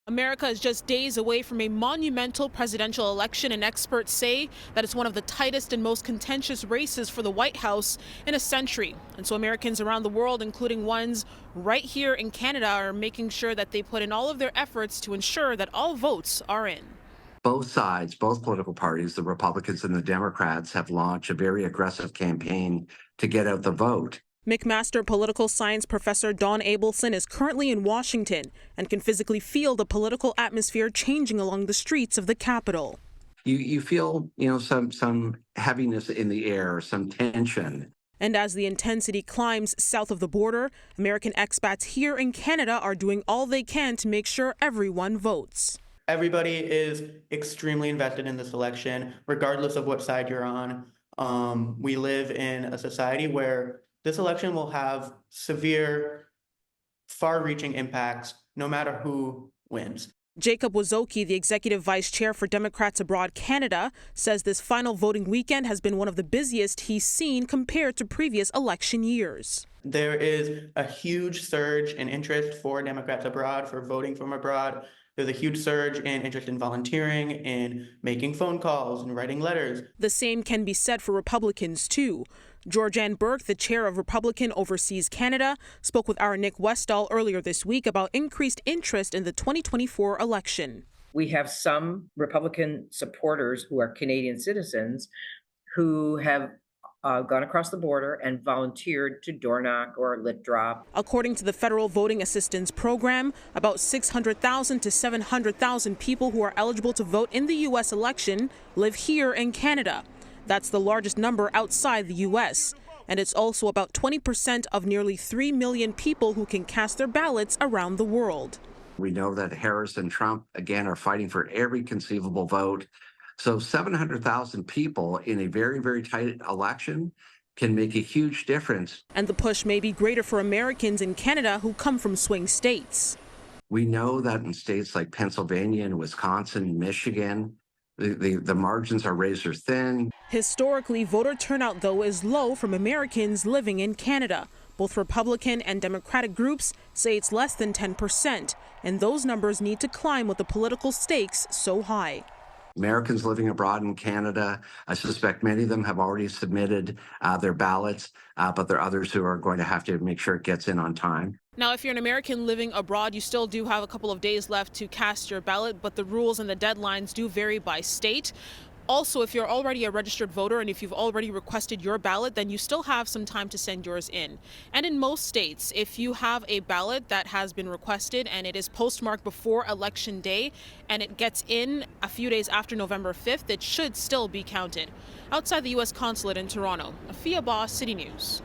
America is just days away from a monumental presidential election, and experts say that it's one of the tightest and most contentious races for the White House in a century. And so Americans around the world, including ones right here in Canada, are making sure that they put in all of their efforts to ensure that all votes are in. Both sides, both political parties, the Republicans and the Democrats, have launched a very aggressive campaign to get out the vote. McMaster political science professor Don Abelson is currently in Washington and can physically feel the political atmosphere changing along the streets of the Capitol. You feel, some heaviness in the air, some tension. And as the intensity climbs south of the border, American expats here in Canada are doing all they can to make sure everyone votes. Everybody is extremely invested in this election, regardless of what side you're on. We live in a society where this election will have severe, far-reaching impacts, no matter who wins. Jacob Wazoki, the executive vice chair for Democrats Abroad Canada, says this final voting weekend has been one of the busiest he's seen compared to previous election years. There is a huge surge in interest for Democrats abroad, for voting from abroad. There's a huge surge in interest in volunteering, in making phone calls and writing letters. The same can be said for Republicans, too. Georgianne Burke, the chair of Republican Overseas Canada, spoke with our Nick Westall earlier this week about increased interest in the 2024 election. We have some Republican supporters who are Canadian citizens who have gone across the border and volunteered to door knock or lip drop. According to the Federal Voting Assistance Program, about 600,000 to 700,000 people who are eligible to vote in the U.S. election live here in Canada. That's the largest number outside the U.S. And it's also about 20% of nearly 3 million people who can cast their ballots around the world. We know that Harris and Trump, again, are fighting for every conceivable vote. So 700,000 people in a very, very tight election can make a huge difference. And the push may be greater for Americans in Canada who come from swing states. We know that in states like Pennsylvania and Wisconsin, Michigan, the margins are razor thin. Historically, voter turnout, though, is low from Americans living in Canada. Both Republican and Democratic groups say it's less than 10%, and those numbers need to climb with the political stakes so high. Americans living abroad in Canada, I suspect many of them have already submitted their ballots, but there are others who are going to have to make sure it gets in on time. Now, if you're an American living abroad, you still do have a couple of days left to cast your ballot, but the rules and the deadlines do vary by state. Also, if you're already a registered voter and if you've already requested your ballot, then you still have some time to send yours in. And in most states, if you have a ballot that has been requested and it is postmarked before Election Day and it gets in a few days after November 5th, it should still be counted. Outside the U.S. consulate in Toronto, Afua Baah, City News.